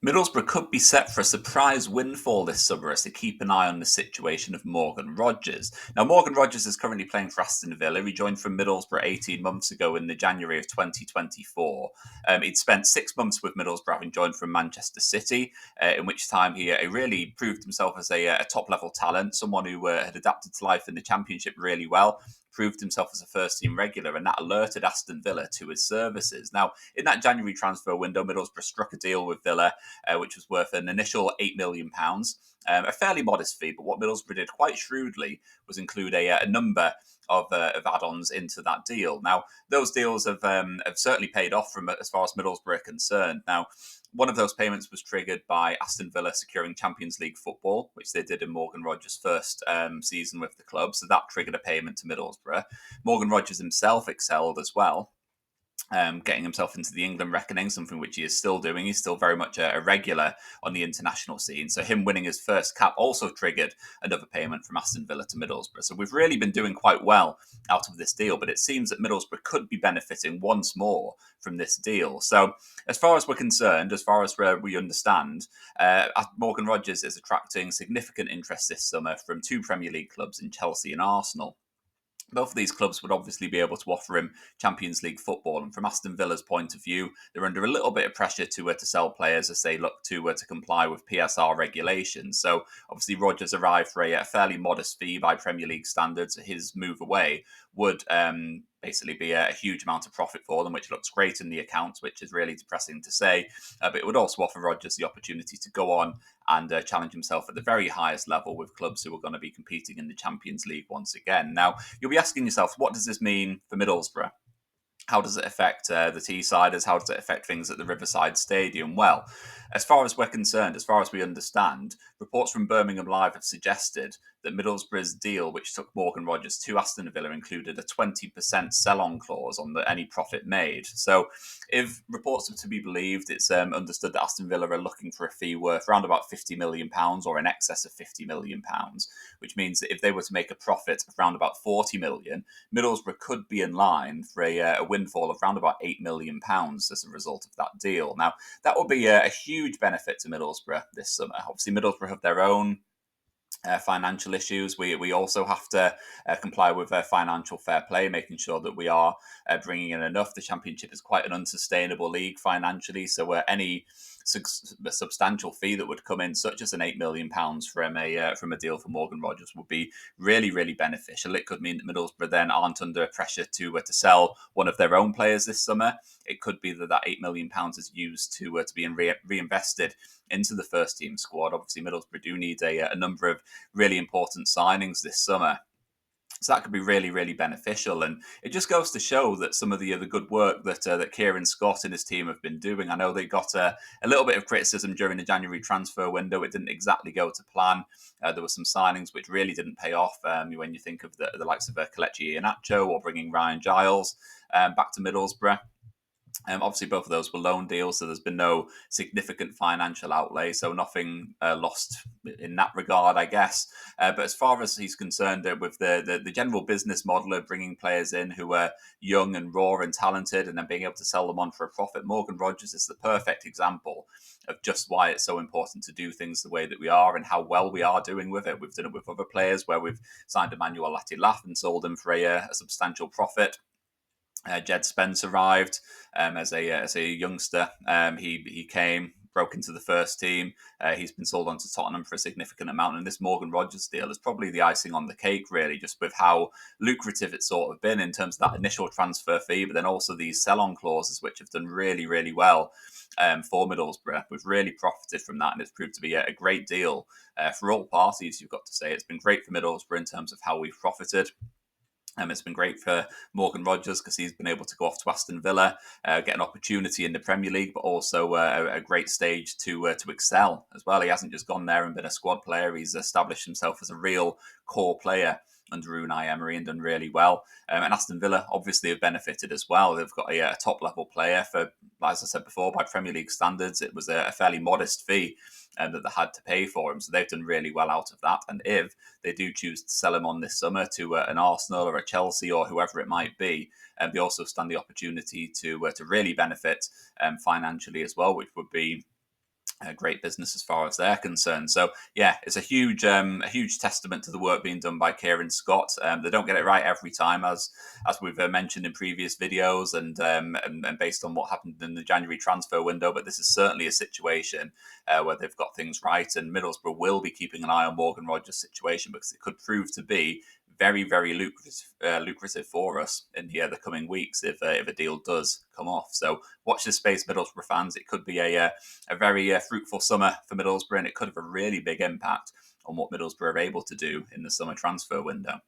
Middlesbrough could be set for a surprise windfall this summer as they keep an eye on the situation of Morgan Rogers. Now, Morgan Rogers is currently playing for Aston Villa. He joined from Middlesbrough 18 months ago in the January of 2024. He'd spent 6 months with Middlesbrough, having joined from Manchester City, in which time he really proved himself as a top-level talent, someone who had adapted to life in the Championship really well, proved himself as a first-team regular, and that alerted Aston Villa to his services. Now, in that January transfer window, Middlesbrough struck a deal with Villa, which was worth an initial £8 million. A fairly modest fee, but what Middlesbrough did quite shrewdly was include a number of add-ons into that deal. Now, those deals have certainly paid off from as far as Middlesbrough are concerned. Now, one of those payments was triggered by Aston Villa securing Champions League football, which they did in Morgan Rogers' first season with the club. So that triggered a payment to Middlesbrough. Morgan Rogers himself excelled as well, getting himself into the England reckoning, something which he is still doing. He's still very much a regular on the international scene. So him winning his first cap also triggered another payment from Aston Villa to Middlesbrough. So we've really been doing quite well out of this deal, but it seems that Middlesbrough could be benefiting once more from this deal. So as far as we're concerned, as far as we understand, Morgan Rogers is attracting significant interest this summer from two Premier League clubs in Chelsea and Arsenal. Both of these clubs would obviously be able to offer him Champions League football, and from Aston Villa's point of view, they're under a little bit of pressure to sell players as they look to comply with PSR regulations. So obviously, Rodgers arrived for a fairly modest fee by Premier League standards. His move away would basically be a huge amount of profit for them, which looks great in the accounts, which is really depressing to say. But it would also offer Rodgers the opportunity to go on and challenge himself at the very highest level with clubs who are going to be competing in the Champions League once again. Now, you'll be asking yourself, what does this mean for Middlesbrough? How does it affect the Teessiders? How does it affect things at the Riverside Stadium? Well, as far as we're concerned, as far as we understand, reports from Birmingham Live have suggested that Middlesbrough's deal, which took Morgan Rogers to Aston Villa, included a 20% sell-on clause on any profit made. So if reports are to be believed, it's understood that Aston Villa are looking for a fee worth around about £50 million or in excess of £50 million, which means that if they were to make a profit of around about £40 million, Middlesbrough could be in line for a windfall of around about £8 million as a result of that deal. Now, that would be a huge benefit to Middlesbrough this summer. Obviously, Middlesbrough have their own financial issues. We also have to comply with financial fair play, making sure that we are bringing in enough. The Championship is quite an unsustainable league financially, so any substantial fee that would come in, such as an £8 million from a deal for Morgan Rogers, would be really, really beneficial. It could mean that Middlesbrough then aren't under pressure to sell one of their own players this summer. It could be that £8 million is used to be reinvested into the first team squad. Obviously, Middlesbrough do need a number of really important signings this summer. So that could be really, really beneficial. And it just goes to show that some of the good work that Kieran Scott and his team have been doing. I know they got a little bit of criticism during the January transfer window. It didn't exactly go to plan. There were some signings which really didn't pay off. When you think of the likes of Kelechi Iheanacho or bringing Ryan Giles back to Middlesbrough. Obviously, both of those were loan deals, so there's been no significant financial outlay, so nothing lost in that regard, I guess. But as far as he's concerned, with the general business model of bringing players in who are young and raw and talented and then being able to sell them on for a profit, Morgan Rogers is the perfect example of just why it's so important to do things the way that we are and how well we are doing with it. We've done it with other players where we've signed Emmanuel Latilaf and sold him for a substantial profit. Jed Spence arrived as a youngster. He came, broke into the first team. He's been sold on to Tottenham for a significant amount. And this Morgan Rogers deal is probably the icing on the cake, really, just with how lucrative it's sort of been in terms of that initial transfer fee, but then also these sell-on clauses, which have done really, really well for Middlesbrough. We've really profited from that, and it's proved to be a great deal for all parties, you've got to say. It's been great for Middlesbrough in terms of how we've profited. It's been great for Morgan Rogers because he's been able to go off to Aston Villa, get an opportunity in the Premier League, but also a great stage to excel as well. He hasn't just gone there and been a squad player. He's established himself as a real core player under Unai Emery and done really well. And Aston Villa obviously have benefited as well. They've got a top-level player for, as I said before, by Premier League standards, it was a fairly modest fee that they had to pay for him. So they've done really well out of that. And if they do choose to sell him on this summer to an Arsenal or a Chelsea or whoever it might be, they also stand the opportunity to really benefit financially as well, which would be great business as far as they're concerned. So yeah, it's a huge testament to the work being done by Kieran Scott. They don't get it right every time, as we've mentioned in previous videos, and based on what happened in the January transfer window. But this is certainly a situation where they've got things right, and Middlesbrough will be keeping an eye on Morgan Rogers' situation, because it could prove to be very lucrative for us in the coming weeks if a deal does come off. So watch this space, Middlesbrough fans. It could be a very fruitful summer for Middlesbrough, and it could have a really big impact on what Middlesbrough are able to do in the summer transfer window.